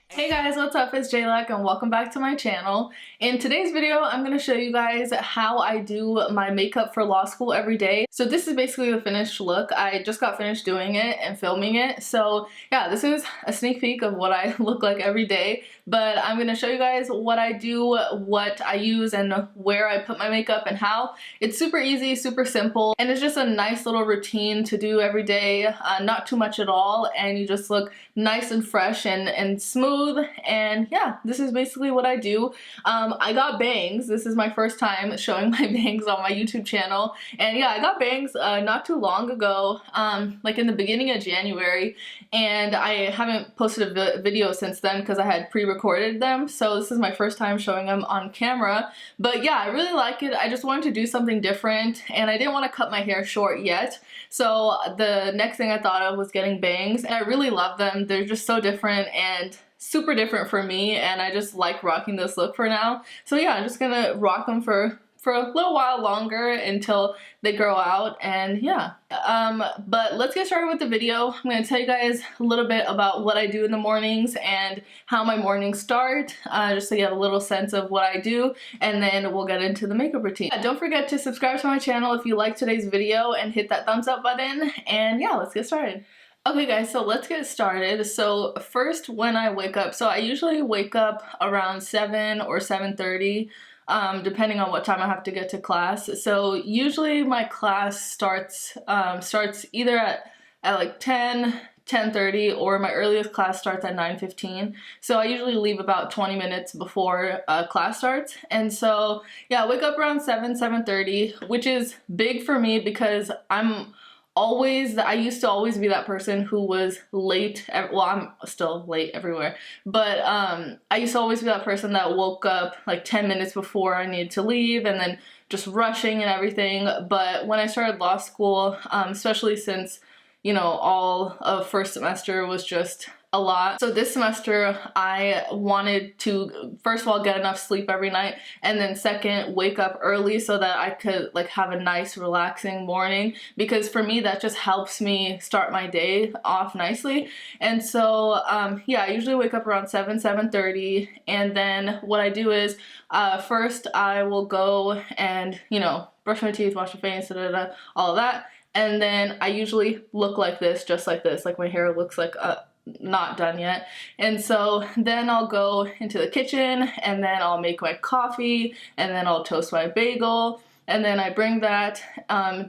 Hey guys, what's up? It's Lakh and welcome back to my channel. In today's video, I'm going to show you guys how I do my makeup for law school every day. So this is basically the finished look. I just got finished doing it and filming it. So yeah, this is a sneak peek of what I look like every day. But I'm going to show you guys what I do, what I use, and where I put my makeup and how. It's super easy, super simple, and it's just a nice little routine to do every day. Not too much at all, and you just look nice and fresh and smooth. And yeah, this is basically what I do. I got bangs. This is my first time showing my bangs on my YouTube channel. And yeah, I got bangs not too long ago, like in the beginning of January, and I haven't posted a video since then because I had pre-recorded them. So this is my first time showing them on camera. But yeah, I really like it. I just wanted to do something different, and I didn't want to cut my hair short yet. So the next thing I thought of was getting bangs, and I really love them. They're just so different and super different for me, and I just like rocking this look for now. So yeah, I'm just gonna rock them for a little while longer until they grow out, and yeah. But let's get started with the video. I'm gonna tell you guys a little bit about what I do in the mornings and how my mornings start, just so you have a little sense of what I do, and then we'll get into the makeup routine. Don't forget to subscribe to my channel if you like today's video and hit that thumbs up button, and yeah, let's get started. Okay guys, so let's get started. So first, when I wake up, so I usually wake up around 7 or 7:30, depending on what time I have to get to class. So usually my class starts either at like 10:30, or my earliest class starts at 9:15. So I usually leave about 20 minutes before class starts. And so yeah, I wake up around 7:30, which is big for me because I used to always be that person who was late. Well, I'm still late everywhere, but I used to always be that person that woke up like 10 minutes before I needed to leave and then just rushing and everything. But when I started law school, especially since, you know, all of first semester was just a lot. So this semester I wanted to, first of all, get enough sleep every night, and then second, wake up early so that I could like have a nice relaxing morning, because for me that just helps me start my day off nicely. And so yeah, I usually wake up around 7:30, and then what I do is first I will go and, you know, brush my teeth, wash my face, all of that, and then I usually look like this, just like this, like my hair looks like not done yet. And so then I'll go into the kitchen, and then I'll make my coffee, and then I'll toast my bagel, and then I bring that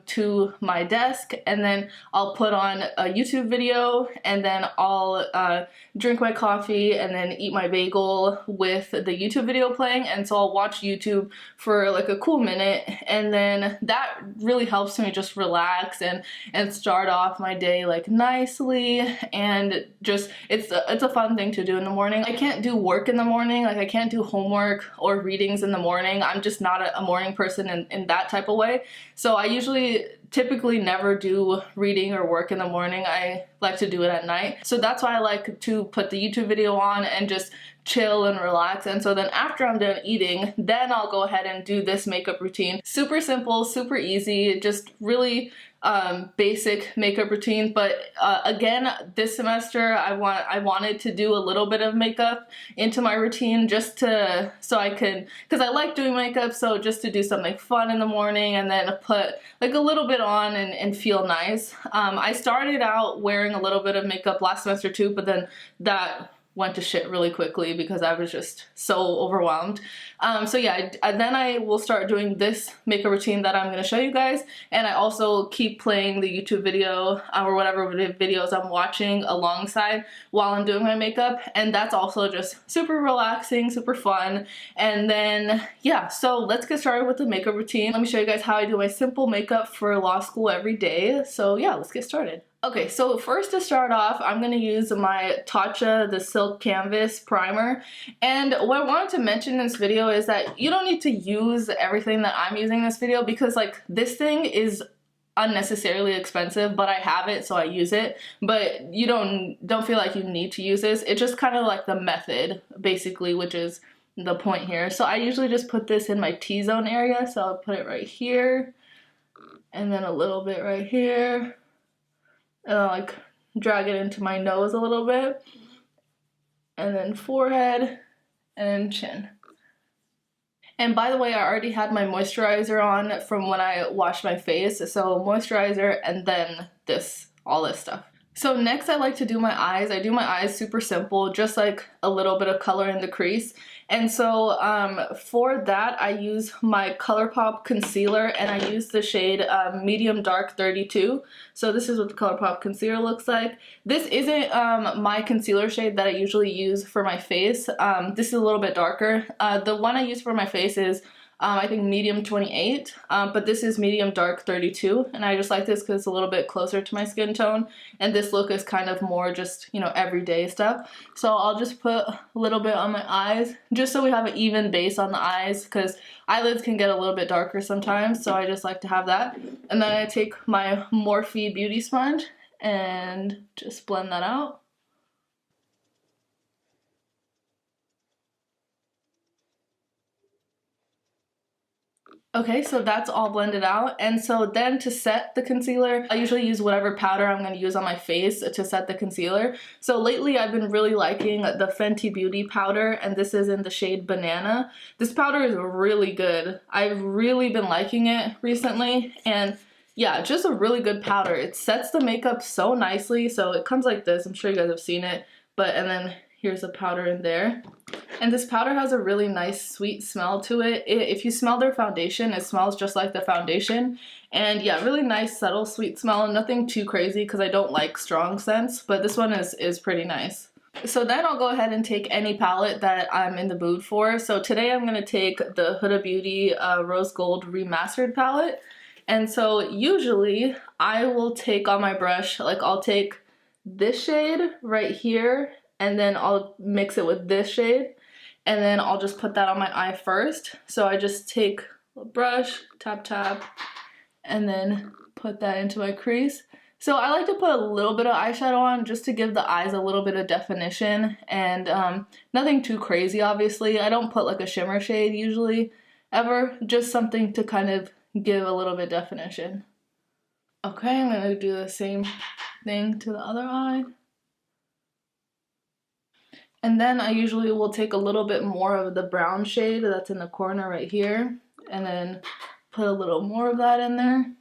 to my desk, and then I'll put on a YouTube video, and then I'll drink my coffee and then eat my bagel with the YouTube video playing. And so I'll watch YouTube for like a cool minute, and then that really helps me just relax and start off my day like nicely. And just it's a fun thing to do in the morning. I can't do work in the morning, like I can't do homework or readings in the morning. I'm just not a morning person in that type of way. So I typically never do reading or work in the morning. I like to do it at night. So that's why I like to put the YouTube video on and just chill and relax. And so then after I'm done eating, then I'll go ahead and do this makeup routine. Super simple, super easy, just really basic makeup routine. But again, this semester I wanted to do a little bit of makeup into my routine, just so I could, because I like doing makeup, so just to do something fun in the morning and then put like a little bit on and feel nice. I started out wearing a little bit of makeup last semester too, but then that went to shit really quickly because I was just so overwhelmed. So yeah, then I will start doing this makeup routine that I'm going to show you guys, and I also keep playing the YouTube video or whatever videos I'm watching alongside while I'm doing my makeup, and that's also just super relaxing, super fun. And then yeah, so let's get started with the makeup routine. Let me show you guys how I do my simple makeup for law school every day. So yeah, let's get started. Okay, so first to start off, I'm going to use my Tatcha, the Silk Canvas Primer. And what I wanted to mention in this video is that you don't need to use everything that I'm using in this video, because like this thing is unnecessarily expensive, but I have it, so I use it. But you don't feel like you need to use this. It's just kind of like the method, basically, which is the point here. So I usually just put this in my T-zone area, so I'll put it right here. and then a little bit right here, and I'll like drag it into my nose a little bit, and then forehead, and then chin. And by the way, I already had my moisturizer on from when I washed my face, so moisturizer and then all this stuff. So next I like to do my eyes. I do my eyes super simple, just like a little bit of color in the crease. And so for that I use my Colourpop concealer, and I use the shade Medium Dark 32. So this is what the Colourpop concealer looks like. This isn't my concealer shade that I usually use for my face. This is a little bit darker. The one I use for my face is I think medium 28, but this is medium dark 32, and I just like this because it's a little bit closer to my skin tone, and this look is kind of more just, you know, everyday stuff. So I'll just put a little bit on my eyes, just so we have an even base on the eyes, because eyelids can get a little bit darker sometimes, so I just like to have that. And then I take my Morphe beauty sponge and just blend that out. Okay, so that's all blended out, and so then to set the concealer, I usually use whatever powder I'm going to use on my face to set the concealer. So lately I've been really liking the Fenty Beauty powder, and this is in the shade Banana. This powder is really good. I've really been liking it recently, and yeah, just a really good powder. It sets the makeup so nicely, so it comes like this. I'm sure you guys have seen it, and then here's the powder in there. And this powder has a really nice sweet smell to it. If you smell their foundation, it smells just like the foundation. And yeah, really nice, subtle, sweet smell. Nothing too crazy because I don't like strong scents, but this one is pretty nice. So then I'll go ahead and take any palette that I'm in the mood for. So today I'm going to take the Huda Beauty Rose Gold Remastered palette. And so usually I will take on my brush, like I'll take this shade right here, and then I'll mix it with this shade, and then I'll just put that on my eye first. So I just take a brush, tap tap, and then put that into my crease. So I like to put a little bit of eyeshadow on just to give the eyes a little bit of definition, and nothing too crazy obviously. I don't put like a shimmer shade usually, ever, just something to kind of give a little bit of definition. Okay, I'm gonna do the same thing to the other eye. And then I usually will take a little bit more of the brown shade that's in the corner right here, and then put a little more of that in there.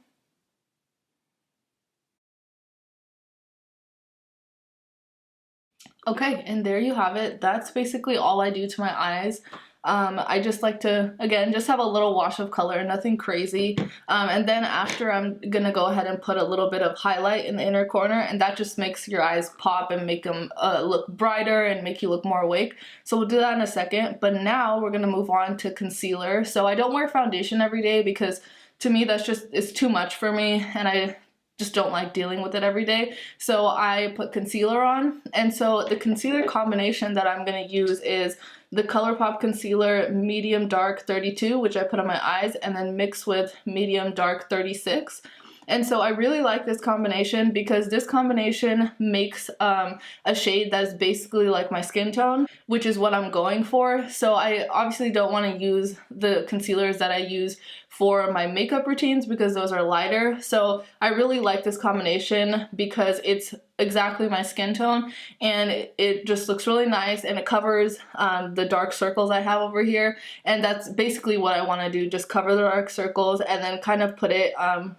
Okay, and there you have it. That's basically all I do to my eyes. I just like to, again, just have a little wash of color, nothing crazy. And then after, I'm gonna go ahead and put a little bit of highlight in the inner corner, and that just makes your eyes pop and make them look brighter and make you look more awake. So we'll do that in a second, but now we're gonna move on to concealer. So I don't wear foundation every day because to me that's just, it's too much for me, and I just don't like dealing with it every day. So I put concealer on, and so the concealer combination that I'm going to use is the Colourpop concealer medium dark 32, which I put on my eyes, and then mix with medium dark 36. And so I really like this combination because this combination makes a shade that is basically like my skin tone, which is what I'm going for. So I obviously don't want to use the concealers that I use for my makeup routines because those are lighter. So I really like this combination because it's exactly my skin tone, and it just looks really nice, and it covers the dark circles I have over here, and that's basically what I want to do, just cover the dark circles and then kind of put it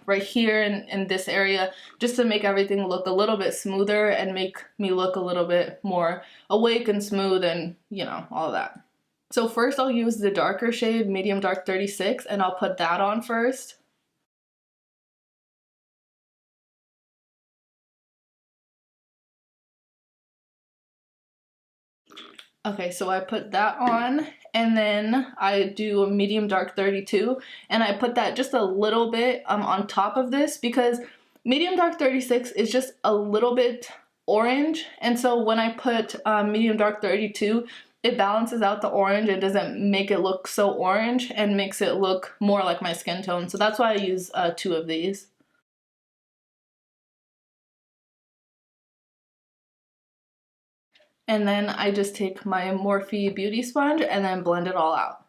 right here in this area, just to make everything look a little bit smoother and make me look a little bit more awake and smooth, and you know, all of that. So first I'll use the darker shade medium dark 36, and I'll put that on first. Okay, so I put that on, and then I do a medium dark 32, and I put that just a little bit on top of this because medium dark 36 is just a little bit orange, and so when I put medium dark 32, it balances out the orange and doesn't make it look so orange and makes it look more like my skin tone. So that's why I use 2 of these. And then I just take my Morphe beauty sponge and then blend it all out.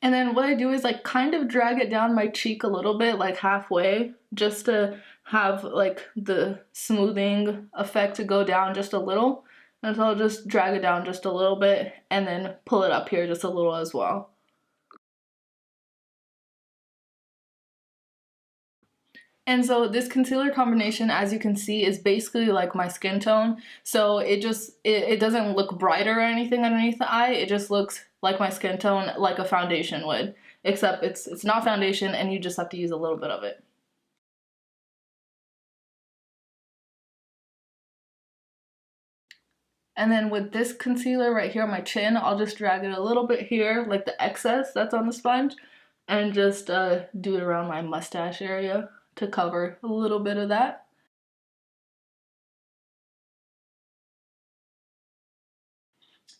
And then what I do is like kind of drag it down my cheek a little bit, like halfway, just to have like the smoothing effect to go down just a little. And so I'll just drag it down just a little bit and then pull it up here just a little as well. And so this concealer combination, as you can see, is basically like my skin tone. So it doesn't look brighter or anything underneath the eye. It just looks like my skin tone, like a foundation would. Except it's not foundation and you just have to use a little bit of it. And then with this concealer right here on my chin, I'll just drag it a little bit here, like the excess that's on the sponge, and just do it around my mustache area to cover a little bit of that.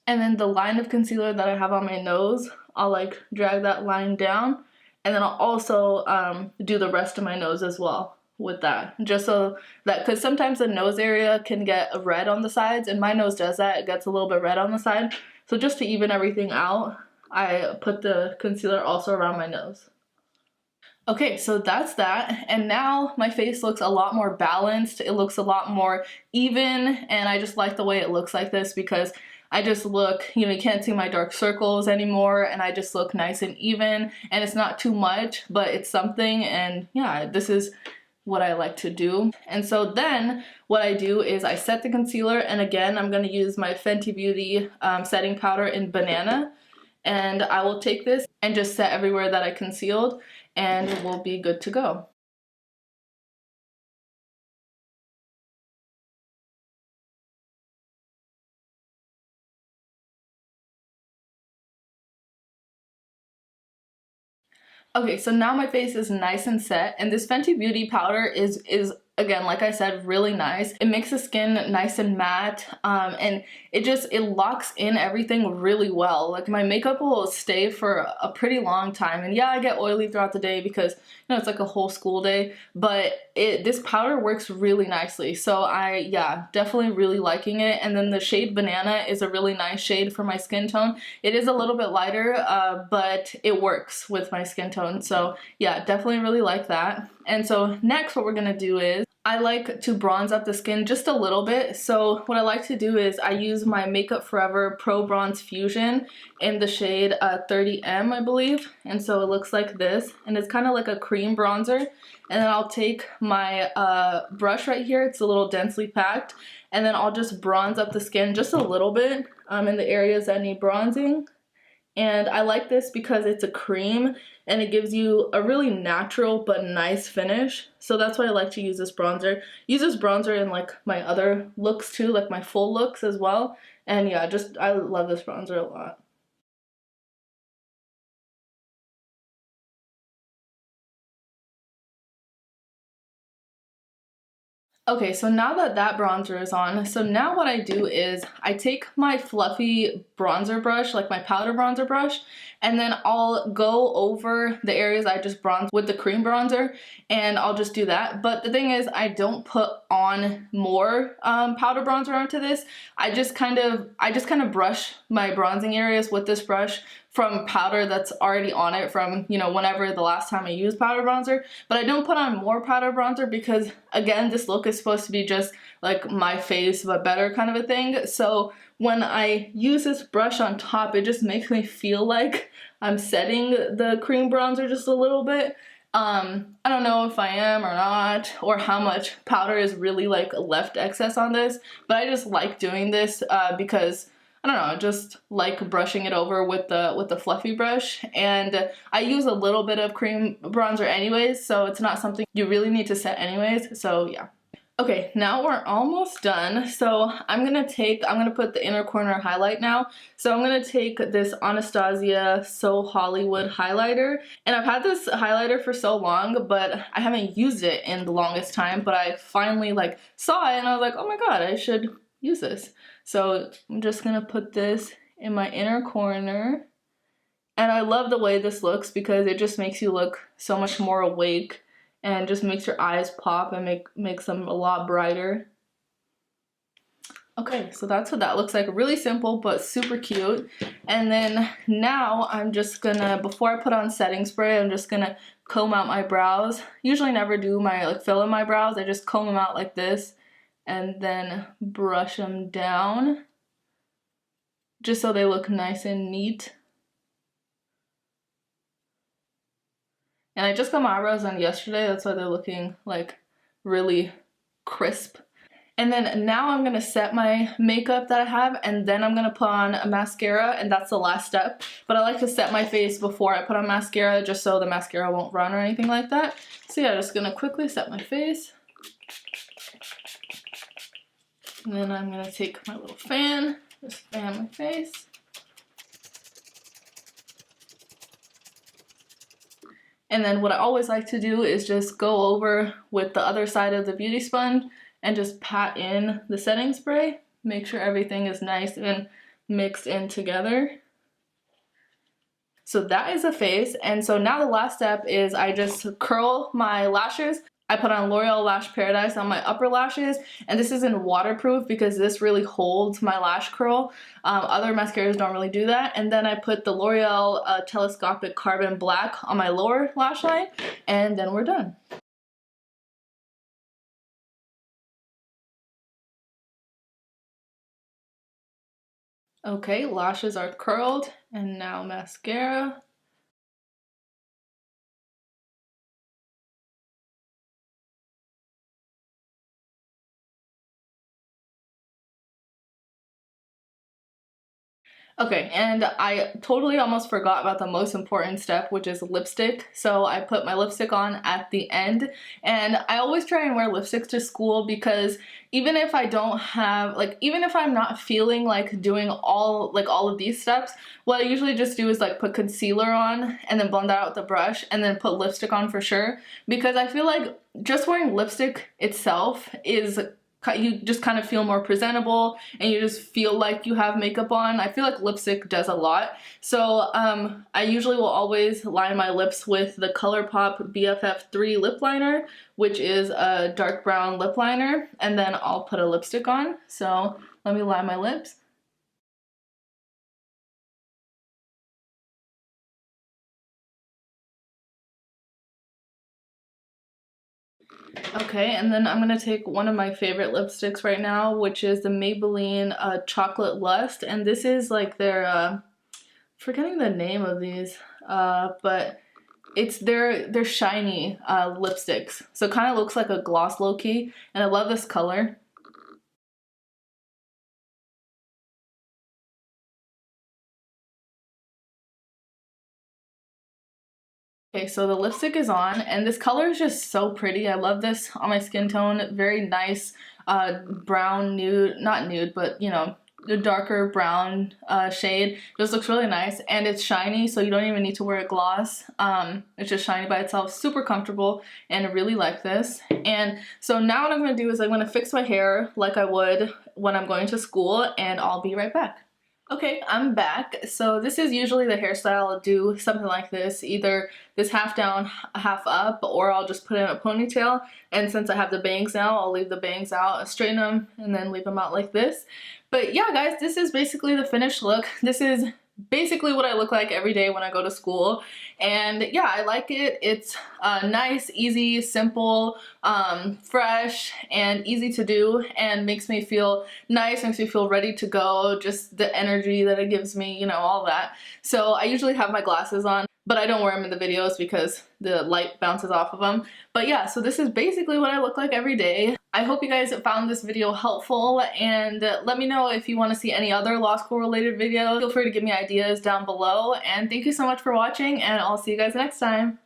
And then the line of concealer that I have on my nose, I'll like drag that line down, and then I'll also do the rest of my nose as well with that, just so that, because sometimes the nose area can get red on the sides, and my nose does that, it gets a little bit red on the side. So just to even everything out, I put the concealer also around my nose. Okay, so that's that, and now my face looks a lot more balanced, it looks a lot more even, and I just like the way it looks like this because I just look, you know, you can't see my dark circles anymore, and I just look nice and even, and it's not too much, but it's something, and yeah, this is what I like to do. And so then what I do is I set the concealer, and again, I'm going to use my Fenty Beauty setting powder in Banana, and I will take this and just set everywhere that I concealed, and we'll be good to go. Okay, so now my face is nice and set, and this Fenty Beauty powder is again, like I said, really nice. It makes the skin nice and matte, and it locks in everything really well. Like my makeup will stay for a pretty long time, and yeah, I get oily throughout the day because, you know, it's like a whole school day, but this powder works really nicely. So yeah, definitely really liking it. And then the shade Banana is a really nice shade for my skin tone. It is a little bit lighter, but it works with my skin tone. So yeah, definitely really like that. And so next what we're gonna do is I like to bronze up the skin just a little bit. So what I like to do is I use my Makeup Forever Pro Bronze Fusion in the shade 30M, I believe. And so it looks like this, and it's kind of like a cream bronzer. And then I'll take my brush right here, it's a little densely packed, and then I'll just bronze up the skin just a little bit in the areas that need bronzing. And I like this because it's a cream and it gives you a really natural but nice finish. So that's why I like to use this bronzer. Use this bronzer in like my other looks too, like my full looks as well. And yeah, I love this bronzer a lot. Okay, so now that that bronzer is on, so now what I do is I take my fluffy bronzer brush, like my powder bronzer brush, and then I'll go over the areas I just bronzed with the cream bronzer, and I'll just do that. But the thing is, I don't put on more powder bronzer onto this. I just kind of brush my bronzing areas with this brush from powder that's already on it from, you know, whenever the last time I used powder bronzer. But I don't put on more powder bronzer because, again, this look is supposed to be just like my face but better kind of a thing. So when I use this brush on top, it just makes me feel like I'm setting the cream bronzer just a little bit. I don't know if I am or not, or how much powder is really like left excess on this, but I just like doing this because I don't know, just like brushing it over with the fluffy brush. And I use a little bit of cream bronzer anyways, so it's not something you really need to set anyways, so yeah. Okay, now we're almost done. So I'm gonna put the inner corner highlight now. So I'm gonna take this Anastasia So Hollywood highlighter. And I've had this highlighter for so long, but I haven't used it in the longest time, but I finally like saw it and I was like, oh my god, I should use this. So I'm just gonna put this in my inner corner. And I love the way this looks because it just makes you look so much more awake and just makes your eyes pop and makes them a lot brighter. Okay, so that's what that looks like. Really simple, but super cute. And then now I'm just gonna, before I put on setting spray, I'm just gonna comb out my brows. Usually never do my, like, fill in my brows. I just comb them out like this and then brush them down just so they look nice and neat. And I just got my eyebrows done yesterday. That's why they're looking like really crisp. And then now I'm gonna set my makeup that I have, and then I'm gonna put on a mascara, and that's the last step. But I like to set my face before I put on mascara just so the mascara won't run or anything like that. So yeah, just gonna quickly set my face. And then I'm gonna take my little fan, just fan my face. And then what I always like to do is just go over with the other side of the beauty sponge and just pat in the setting spray. Make sure everything is nice and mixed in together. So that is the face. And so now the last step is I just curl my lashes. I put on L'Oreal Lash Paradise on my upper lashes, and this isn't waterproof because this really holds my lash curl. Other mascaras don't really do that. And then I put the L'Oreal Telescopic Carbon Black on my lower lash line, and then we're done. Okay, lashes are curled, and now mascara. Okay, and I totally almost forgot about the most important step, which is lipstick. So I put my lipstick on at the end, and I always try and wear lipsticks to school because even if I don't have, like, even if I'm not feeling like doing all of these steps, what I usually just do is like put concealer on and then blend that out with the brush and then put lipstick on for sure, because I feel like just wearing lipstick itself is, you just kind of feel more presentable and you just feel like you have makeup on. I feel like lipstick does a lot. So I usually will always line my lips with the Colourpop Bff 3 lip liner, which is a dark brown lip liner, and then I'll put a lipstick on. So let me line my lips. Okay, and then I'm gonna take one of my favorite lipsticks right now, which is the Maybelline Chocolate Lust, and this is like their forgetting the name of these, but it's their shiny lipsticks, so it kind of looks like a gloss low-key, and I love this color. Okay, so the lipstick is on, and this color is just so pretty. I love this on my skin tone. Very nice brown nude, not nude, but you know, a darker brown shade. Just looks really nice, and it's shiny, so you don't even need to wear a gloss. It's just shiny by itself, super comfortable, and I really like this. And so now what I'm going to do is I'm going to fix my hair like I would when I'm going to school, and I'll be right back. Okay, I'm back. So this is usually the hairstyle. I'll do something like this, either this half down, half up, or I'll just put in a ponytail. And since I have the bangs now, I'll leave the bangs out, straighten them, and then leave them out like this. But yeah, guys, this is basically the finished look. This is basically what I look like every day when I go to school, and yeah, I like it. It's nice, easy, simple, fresh, and easy to do, and makes me feel nice, makes me feel ready to go, just the energy that it gives me, you know, all that. So I usually have my glasses on, but I don't wear them in the videos because the light bounces off of them. But yeah, so this is basically what I look like every day. I hope you guys found this video helpful, and let me know if you want to see any other law school related videos. Feel free to give me ideas down below, and thank you so much for watching, and I'll see you guys next time.